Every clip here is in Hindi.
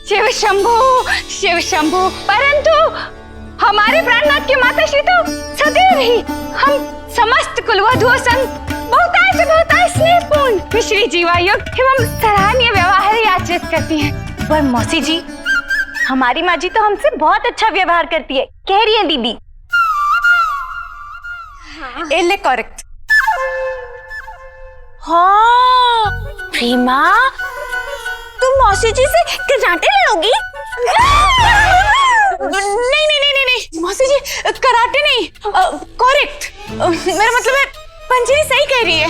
शिव शंभु। परंतु हमारे प्राणनाथ की माता श्री तो सदैव ही हम समस्त कुलवधुओं संग बहुताय से बहुताय स्नेहपूर्ण, मिश्री जीवायुक्त एवं सराहनीय व्यवहार ही आचरित करती हैं। पर मौसी जी, हमारी माँ जी तो हमसे बहुत अच्छा व्यवहार करती है, कह रही है दीदी। एले करेक्ट। हाँ प्रेमा, तुम मौसी जी से कराटे लड़ोगी? नहीं मौसी जी, कराटे नहीं, करेक्ट। मेरा मतलब है पंजरी सही कह रही है।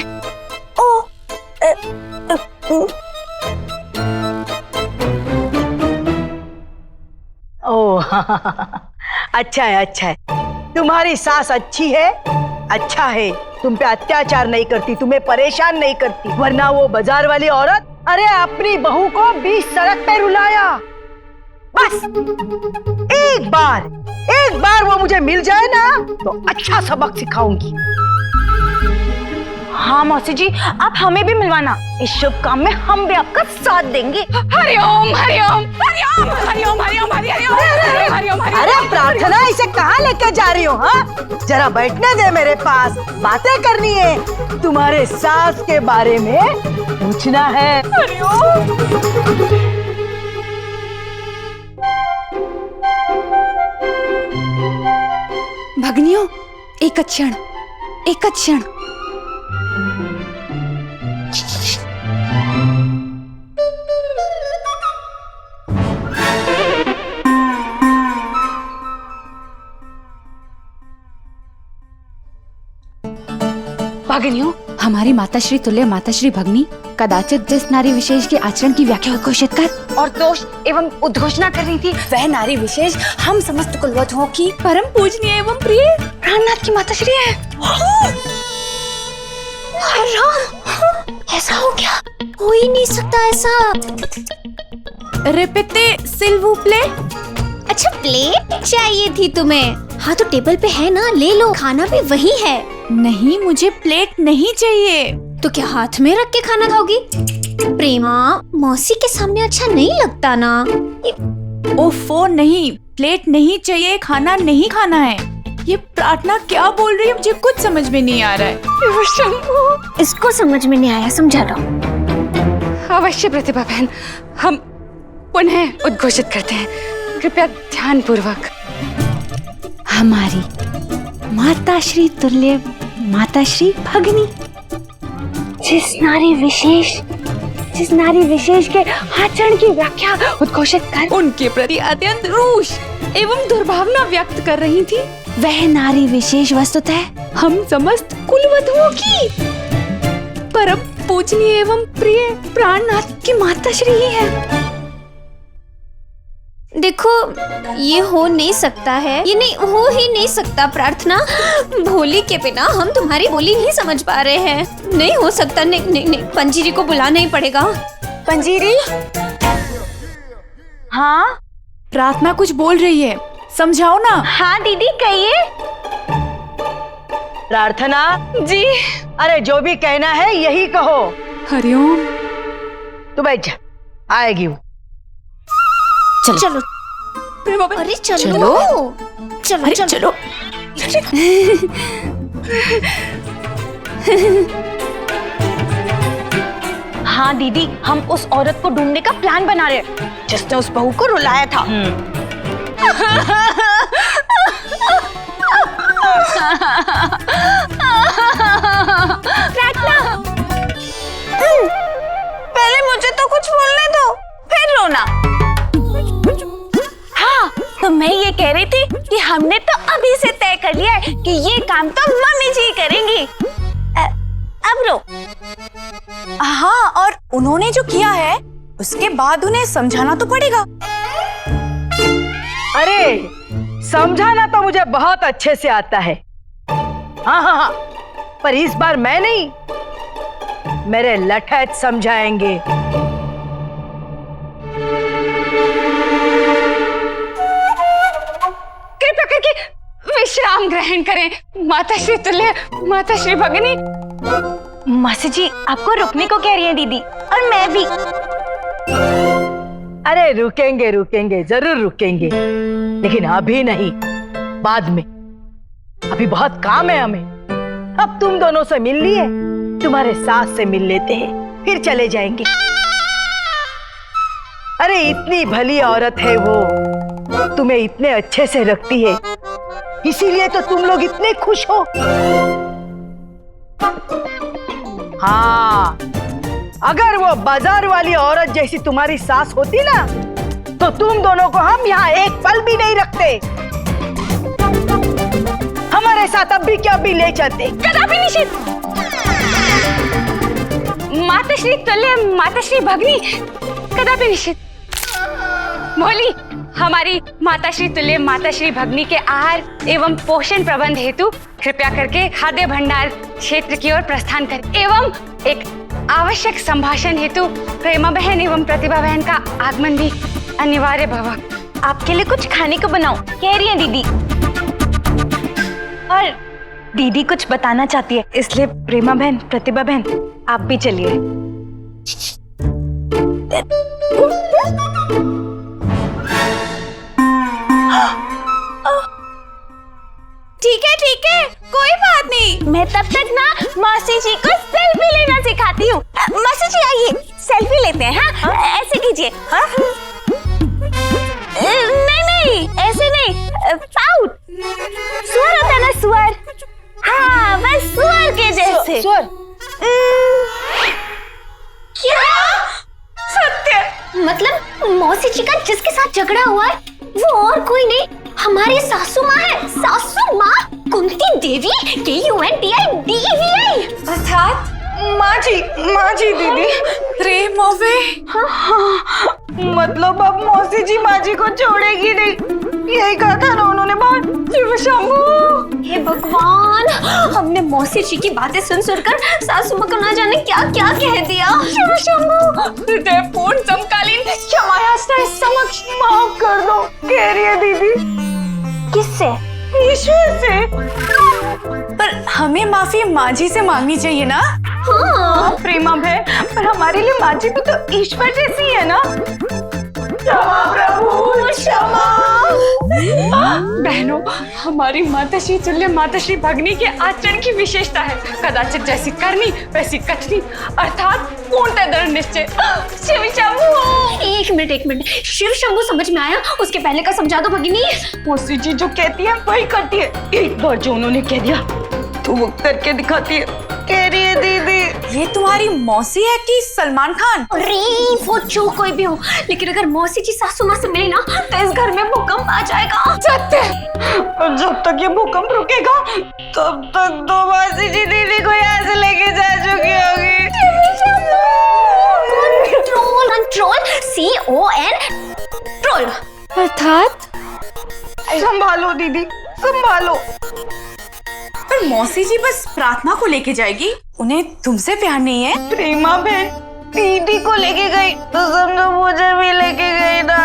ओ अच्छा है। तुम्हारी सास अच्छी है, अच्छा है। तुम पे अत्याचार नहीं करती, तुम्हें परेशान नहीं करती, वरना वो बाजार वाली औरत अरे अपनी बहू को बीच सड़क पे रुलाया। बस एक बार वो मुझे मिल जाए ना तो अच्छा सबक सिखाऊंगी। हाँ मौसी जी, आप हमें भी मिलवाना, इस शुभ काम में हम भी आपका साथ देंगे। हरिओम हरिओम हरिओम हरिओम हरिओम हरिओम हरिओम। अरे प्रार्थना, इसे कहाँ लेकर जा रही हो? हाँ जरा बैठने दे मेरे पास, बातें करनी है, तुम्हारे सास के बारे में पूछना है। भगनियों, एक क्षण। भगनियों, हमारी माताश्री तुल्य माताश्री भगनी कदाचित जिस नारी विशेष के आचरण की व्याख्या उद्घोषित कर और दोष एवं उद्घोषणा कर रही थी, वह नारी विशेष हम समस्त कुलवधुओं की परम पूजनीय एवं प्रिय प्राणनाथ की माताश्री है। ऐसा हो गया? हो ही नहीं सकता ऐसा। रिपीते सिल वू प्ले। अच्छा प्लेट चाहिए थी तुम्हें? हाँ तो टेबल पे है ना, ले लो, खाना भी वही है। नहीं, मुझे प्लेट नहीं चाहिए। तो क्या हाथ में रख के खाना खाओगी? प्रेमा, मौसी के सामने अच्छा नहीं लगता ना। ओफो नहीं, प्लेट नहीं चाहिए, खाना नहीं खाना है। ये प्रार्थना क्या बोल रही है, मुझे कुछ समझ में नहीं आ रहा है। इसको समझ में नहीं आया, समझा लो। अवश्य प्रतिभा बहन, हम पुनः उद्घोषित करते हैं, कृपया ध्यान पूर्वक। हमारी माताश्री तुल्य माताश्री भगनी जिस नारी विशेष के आचरण की व्याख्या उद्घोषित कर उनके प्रति अत्यंत रूष एवं दुर्भावना व्यक्त कर रही थी, वह नारी विशेष वस्तुतः हम समस्त कुलवधुओं की परम पूजनीय एवं प्रिय प्राणनाथ की माताश्री ही है। देखो, ये हो नहीं सकता है, ये नहीं हो ही नहीं सकता। प्रार्थना, भोली के बिना हम तुम्हारी बोली नहीं समझ पा रहे हैं। नहीं हो सकता। नहीं, पंजीरी को बुलाना ही पड़ेगा। पंजीरी? हाँ प्रार्थना कुछ बोल रही है, समझाओ ना। हाँ दीदी कहिए। प्रार्थना जी। अरे जो भी कहना है यही कहो। हरिओम। तू बैठ जा, आएगी वो। चलो। अरे चलो। हाँ दीदी, हम उस औरत को ढूंढने का प्लान बना रहे हैं जिसने उस बहू को रुलाया था। पहले मुझे तो कुछ बोलने दो, फिर रोना। हाँ, तो मैं ये कह रही थी कि हमने तो अभी से तय कर लिया है कि ये काम तो मम्मी जी करेंगी। अब रो। हाँ, और उन्होंने जो किया है उसके बाद उन्हें समझाना तो पड़ेगा। अरे समझाना तो मुझे बहुत अच्छे से आता है। हाँ, पर इस बार मैं नहीं, मेरे लठैत समझाएंगे। कृपया करके विश्राम ग्रहण करें, माताश्री तुल्य माताश्री भगनी। मासी जी आपको रुकने को कह रही हैं दीदी, और मैं भी। अरे रुकेंगे रुकेंगे, जरूर रुकेंगे, लेकिन अभी नहीं, बाद में। अभी बहुत काम है हमें। अब तुम दोनों से मिल लिए, तुम्हारे सास से मिल लेते हैं, फिर चले जाएंगे। अरे इतनी भली औरत है वो, तुम्हें इतने अच्छे से रखती है, इसीलिए तो तुम लोग इतने खुश हो। हाँ, अगर वो बाजार वाली औरत जैसी तुम्हारी सास होती ना, तो तुम दोनों को हम यहाँ एक पल भी नहीं रखते। हमारे साथ अब भी क्या भी ले चलते। कदापि निषेध। माताश्री तुल्य माताश्री भगनी, कदापि निषेध। भोली, हमारी माताश्री तुल्य माताश्री भगनी के आहार एवं पोषण प्रबंध हेतु कृपया करके खाद्य भंडार क्षेत्र की ओर प्रस्थान करें एवं एक आवश्यक संभाषण हेतु प्रेमा बहन एवं प्रतिभा बहन का आगमन भी अनिवार्य भवा। आपके लिए कुछ खाने को बनाओ, कह रही है दीदी। और दीदी कुछ बताना चाहती है, इसलिए प्रेमा बहन, प्रतिभा बहन, आप भी चलिए। ठीक है, कोई बात नहीं। मैं तब तक ना मौसी जी को सेल्फी लेना सिखाती हूँ। मौसी जी आइए, सेल्फी लेते हैं। हाँ, ऐसे कीजिए। हाँ? नहीं, ऐसे नहीं, पाउट। सुअर होता है ना, सुअर। हाँ, बस सुअर के जैसे। सुअर? क्या? सत्य? मतलब मौसी जी का जिसके साथ झगड़ा हुआ है वो और कोई नहीं, हमारी सासू माँ है। सासू माँ कुंती देवी, KUNTIDEVI। अर्थात माँ जी दीदी, प्रेम होवे। हाँ, मतलब अब मौसी जी माँ जी को छोड़ेगी नहीं, यही कहा था ना उन्होंने बाहर। शिव शंभू, हे भगवान, हमने मौसी जी की बातें सुनकर सासू माँ को ना जाने क्या क्या कह दिया। शिव शंभू, हृदयपूर्ण समकालीन क्षमायाचना समक्ष माफ कर दो, कह रही है दीदी। किससे? ईश्वर से। पर हमें माफी माँ जी से मांगनी चाहिए ना? हाँ प्रेमा बहन, पर हमारे लिए माँ जी भी तो ईश्वर जैसी है ना। क्षमा प्रभु, क्षमा। बहनों, हमारी माताश्री तुल्य माताश्री भगनी के आचरण की विशेषता है, कदाचित जैसी करनी वैसी कथनी, अर्थात पूर्णतः दृढ़ निश्चय। शिव शंभू। एक मिनट, शिव शंभू समझ में आया, उसके पहले का समझा दो भगिनी। मौसी जी जो कहती है वही करती है, एक बार जो उन्होंने कह दिया तो वो करके दिखाती है, कह रही है दीदी। ये तुम्हारी मौसी है कि सलमान खान? अरे वो जो कोई भी हो, लेकिन अगर मौसी जी सासू माँ से मिली ना तो इस घर में भूकंप आ जाएगा। सत्य। और जब तक ये भूकंप रुकेगा तब तक दो मौसी जी दीदी को यहाँ से लेके जा चुकी होगी। Control CON troll. अर्थात संभालो दीदी, संभालो। पर मौसी जी बस प्रार्थना को लेके जाएगी, उन्हें तुमसे प्यार नहीं है? प्रेमा बहन दीदी को लेके गई तो समझो मुझे भी लेके गई ना।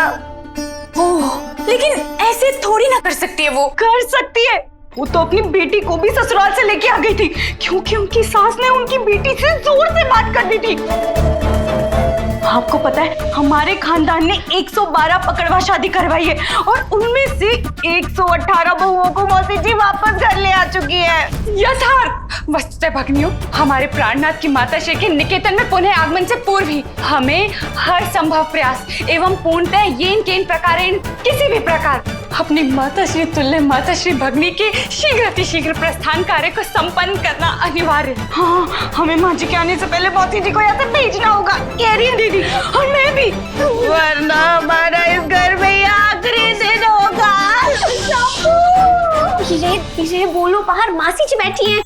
ओह, लेकिन ऐसे थोड़ी ना कर सकती है वो। कर सकती है, वो तो अपनी बेटी को भी ससुराल से लेके आ गई थी, क्योंकि उनकी सास ने उनकी बेटी से जोर से बात कर दी थी। आपको पता है हमारे खानदान ने 112 पकड़वा शादी करवाई है और उनमें से 118 बहुओं को मौसी जी वापस घर ले आ चुकी है। यथार्थ वस्तुतः भगनियों, हमारे प्राणनाथ की माता श्री के निकेतन में पुनः आगमन से पूर्व ही हमें हर संभव प्रयास एवं पूर्णतः येन केन प्रकारेण किसी भी प्रकार अपनी माता श्री तुल्य माता श्री भगनी के शीघ्र प्रस्थान कार्य को संपन्न करना अनिवार्य। हाँ, हमें माँ जी के आने से पहले मौसी जी को यहाँ से भेजना होगा, कह रही है दीदी। और मैं भी, वरना हमारा इस घर में ये आखिरी दिन होगा। धीरे बोलो, बाहर मासी जी बैठी हैं।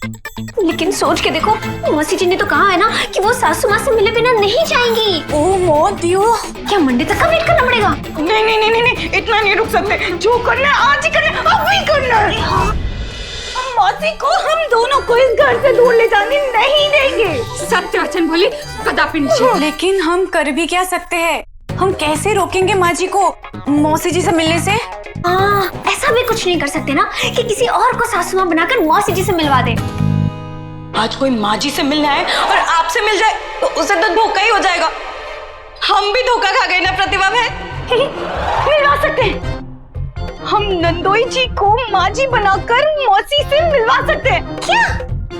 लेकिन सोच के देखो, मौसी जी ने तो कहा है ना कि वो सासू माँ से मिले बिना नहीं जाएंगी। ओह मोदियो, क्या मंडे तक का वेट करना पड़ेगा? नहीं, इतना नहीं रुक सकते। जो करना है आज ही करना है, अब ही करना है। मौसी को हम दोनों को इस घर से दूर ले जाने नहीं देंगे। सत्य वचन बोली, कदापि निषेध। लेकिन हम कर भी क्या सकते हैं? हम कैसे रोकेंगे माँ जी को मौसी जी से मिलने से? हाँ, ऐसा भी कुछ नहीं कर सकते ना कि किसी और को सासू माँ बनाकर मौसी जी से मिलवा दे। आज कोई माँ जी से मिलना है और आपसे मिल जाए तो उसे तो धोखा ही हो जाएगा। हम भी धोखा खा गए ना प्रतिभा बहन। मिलवा सकते हैं। हम नंदोई जी को माँ जी बनाकर मौसी से मिलवा सकते हैं। क्या?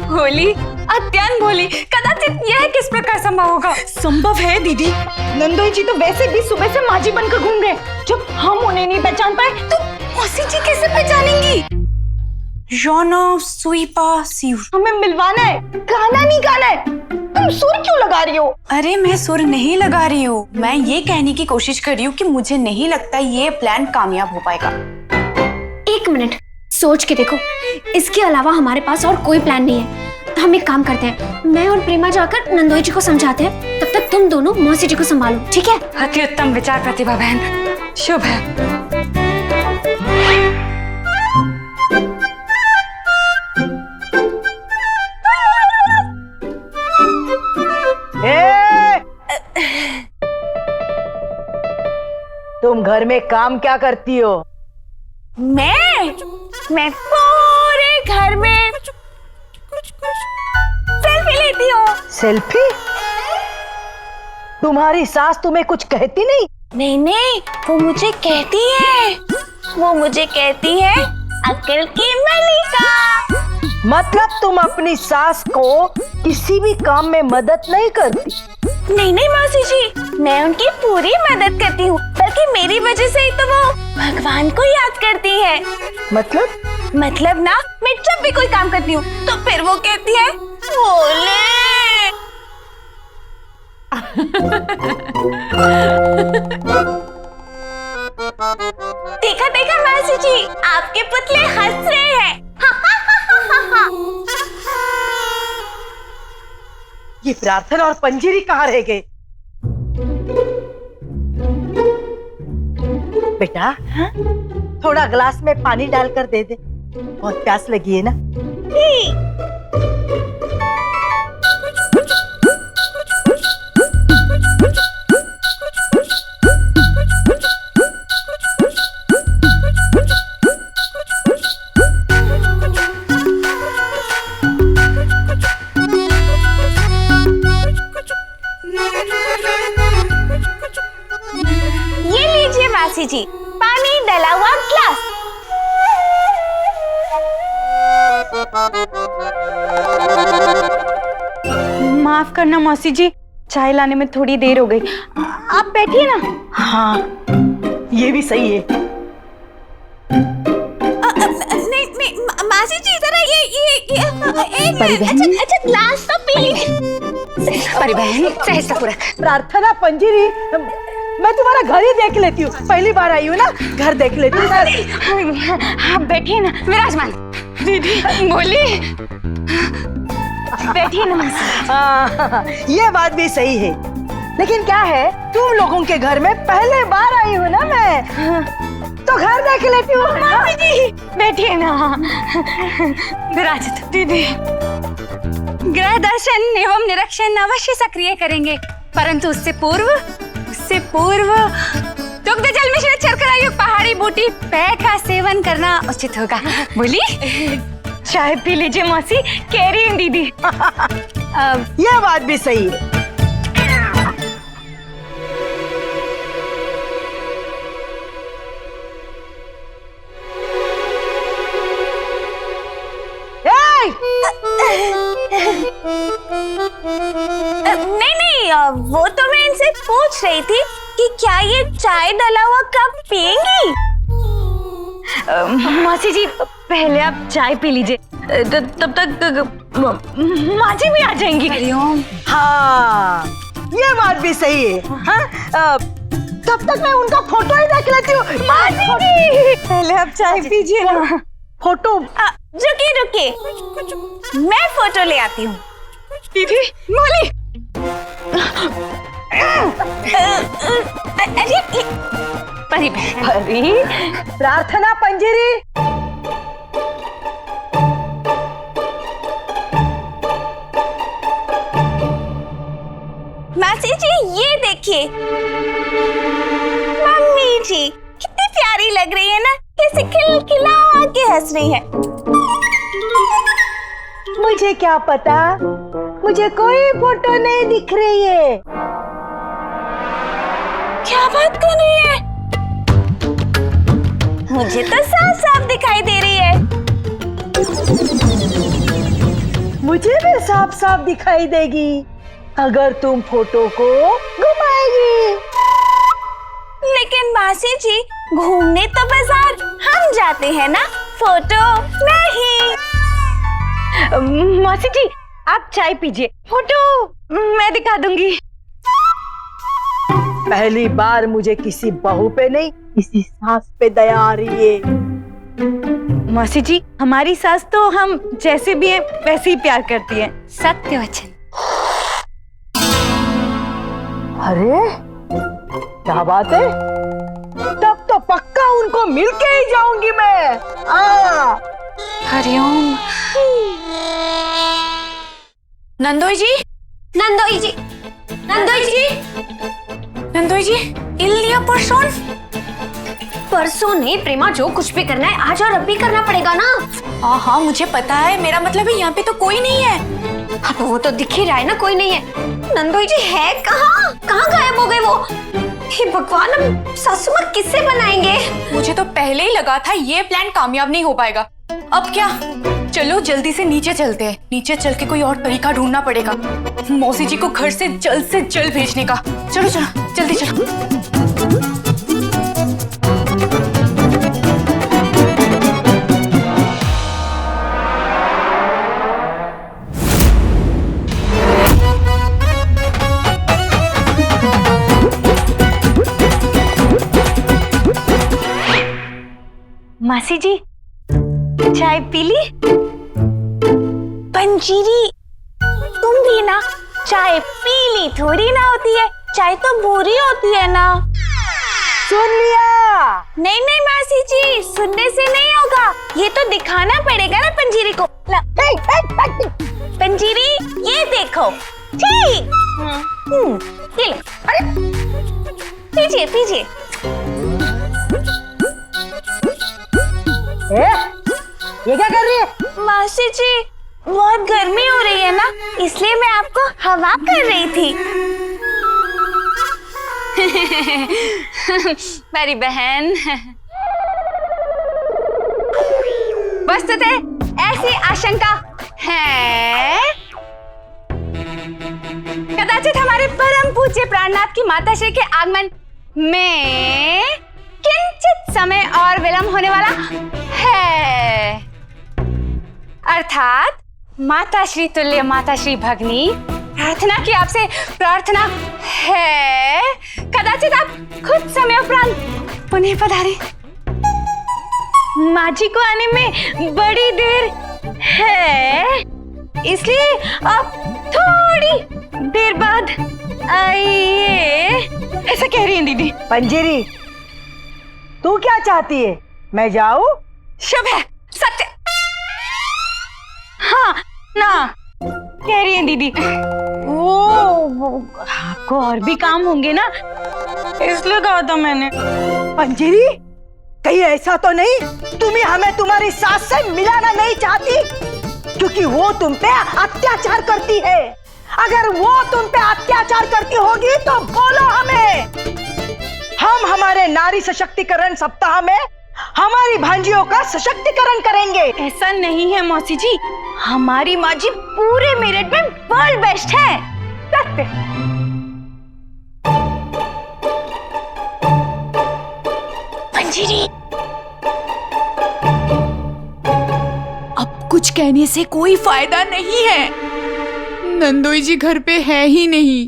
भोली, अत्यंत भोली, कदाचित यह किस प्रकार संभव होगा? संभव है दीदी। नंदोई जी तो वैसे भी सुबह से माँ जी बनकर घूम रहे हैं। जब हम उन्हें नहीं पहचान पाए तो मौसी जी कैसे पहचानेंगी? सुईपा सिर हमें मिलवाना है, गाना नहीं गाना है। तुम सुर क्यों लगा रही हो? अरे मैं सुर नहीं लगा रही हूँ, मैं ये कहने की कोशिश कर रही हूँ कि मुझे नहीं लगता ये प्लान कामयाब हो पाएगा। एक मिनट सोच के देखो, इसके अलावा हमारे पास और कोई प्लान नहीं है। हम एक काम करते हैं, मैं और प्रेमा जाकर नंदोई जी को समझाते हैं, तब तक तुम दोनों मौसी जी को संभालो, ठीक है? अति उत्तम विचार प्रतिभा बहन, शुभ है। तुम घर में काम क्या करती हो? मैं पूरे घर में सेल्फी लेती हूँ। सेल्फी? तुम्हारी सास तुम्हें कुछ कहती नहीं? नहीं, वो मुझे कहती है अक्ल की मलिका। मतलब तुम अपनी सास को किसी भी काम में मदद नहीं करती? नहीं मौसी जी, मैं उनकी पूरी मदद करती हूँ, बल्कि मेरी वजह से ही तो वो भगवान को याद करती है। मतलब ना, मैं जब भी कोई काम करती हूँ तो फिर वो कहती है बोले। देखा मौसी जी, आपके पुतले हंस रहे हैं। ये प्रार्थना और पंजीरी कहाँ रह गए? बेटा, थोड़ा ग्लास में पानी डालकर दे दे, बहुत प्यास लगी है ना। ये लीजिए मासी जी, पानी डाला हुआ ग्लास। माफ करना मौसी जी, चाय लाने में थोड़ी देर हो गई। आप बैठिए ना। हाँ, ये भी सही है। नहीं मासी जी, जरा ये अच्छा ग्लास तो पी लीजिए। परिबहन सहस्त्रपुरख। प्रार्थना, पंजीरी, मैं तुम्हारा घर ही देख लेती हूँ। पहली बार आई हूँ ना, घर देख लेती हूँ। हाँ बैठिए ना विराजमान। दीदी बोली, बैठिए ना मासी। ये बात भी सही है, लेकिन क्या है, तुम लोगों के घर में पहले बार आई हूँ ना मैं, तो घर देख लेती हूँ। मासी जी बैठिए ना। विराजित दीदी, ग्रह दर्शन एवं निरीक्षण अवश्य सक्रिय करेंगे, परंतु उससे पूर्व दुग्ध जल मिश्रित शर्करा युक्त पहाड़ी बूटी पेय का सेवन करना उचित होगा। बोली, चाय पी लीजिए मौसी, कह रही हैं दीदी। ये बात भी सही है। नहीं, वो तो मैं इनसे पूछ रही थी कि क्या ये चाय डाला हुआ कप पिएंगी? मौसी जी पहले आप चाय पी लीजिए, तब तक माँ जी भी आ जाएंगी। हरिओम। हाँ, ये बात भी सही है। हाँ, तब तक मैं उनका फोटो ही देख लेती हूँ। पहले आप चाय पीजिए ना। फोटो? रुकिए, मैं फोटो ले आती हूँ। दीदी बोली, परी प्रार्थना, पंजीरी। मासी जी ये देखिए, मम्मी जी कितनी प्यारी लग रही है ना, कैसे खिलखिला के हंस रही है। मुझे क्या पता, मुझे कोई फोटो नहीं दिख रही है। क्या बात कर रही है? मुझे तो साफ साफ दिखाई दे रही है। मुझे भी साफ साफ दिखाई देगी अगर तुम फोटो को घुमाएगी। लेकिन मासी जी, घूमने तो बाजार हम जाते हैं ना, फोटो नहीं। मासी जी, आप चाय पीजिए, फोटो मैं दिखा दूंगी। पहली बार मुझे किसी बहू पे नहीं, किसी सास पे दया आ रही है। मौसी जी, हमारी सास तो हम जैसे भी हैं वैसे ही प्यार करती है। सत्य वचन। अरे क्या बात है, तब तो पक्का उनको मिलके ही जाऊंगी मैं। हरिओम। नंदोई जी, नंदोई जी, नंदोई जी, नंदोई जी, इल्लिया परसों। परसों नहीं प्रेमा, जो कुछ भी करना है आज और अब भी करना पड़ेगा ना। हाँ हाँ मुझे पता है, मेरा मतलब है यहाँ पे तो कोई नहीं है। अब वो तो दिख ही रहा है ना, कोई नहीं है। नंदोई जी है कहाँ? कहाँ गायब हो गए वो? हे भगवान, अब सासू माँ किससे बनाएंगे? मुझे तो पहले ही लगा था ये प्लान कामयाब नहीं हो पाएगा। अब क्या, चलो जल्दी से नीचे चलते हैं। नीचे चल के कोई और तरीका ढूंढना पड़ेगा मौसी जी को घर से जल्द भेजने का। चलो चलो जल्दी चलो। मासी जी, चाय पी ली? पंजीरी, तुम भी ना, चाय पीली थोड़ी ना होती है, चाय तो बुरी होती है ना। सुन लिया? नहीं नहीं मासी जी, सुनने से नहीं होगा, ये तो दिखाना पड़ेगा ना पंजीरी को। ला, पंजीरी ये देखो, ठीक। ये लो, अरे पीजिए पीजिए। ये क्या कर रही है? मासी जी, बहुत गर्मी हो रही है ना, इसलिए मैं आपको हवा कर रही थी। मेरी बहन। वस्तुतः ऐसी आशंका है, कदाचित हमारे परम पूज्य प्राणनाथ की माताश्री के आगमन में किंचित समय और विलंब होने वाला है। अर्थात माताश्री तुल्य माताश्री भगनी, प्रार्थना की आपसे प्रार्थना है, कदाचित आप खुद समय उपरांत पुनः पधारे। माँ जी को आने में बड़ी देर है, इसलिए आप थोड़ी देर बाद आइए, ऐसा कह रही हैं दीदी। पंजीरी, तू क्या चाहती है, मैं जाऊं? शुभ है, सत्य। हाँ ना, कह रही हैं दीदी। वो आपको और भी काम होंगे ना, इसलिए कहा था मैंने। पंजीरी, कहीं ऐसा तो नहीं तुम्हें हमें तुम्हारी सास से मिलाना नहीं चाहती, क्योंकि वो तुम पे अत्याचार करती है। अगर वो तुम पे अत्याचार करती होगी तो बोलो हमें, हम हमारे नारी सशक्तिकरण सप्ताह में हमारी भांजियों का सशक्तिकरण करेंगे। ऐसा नहीं है मौसी जी, हमारी माँ जी पूरे मेरठ में वर्ल्ड बेस्ट है। सत्य। पंजीरी, अब कुछ कहने से कोई फायदा नहीं है, नंदोई जी घर पे है ही नहीं।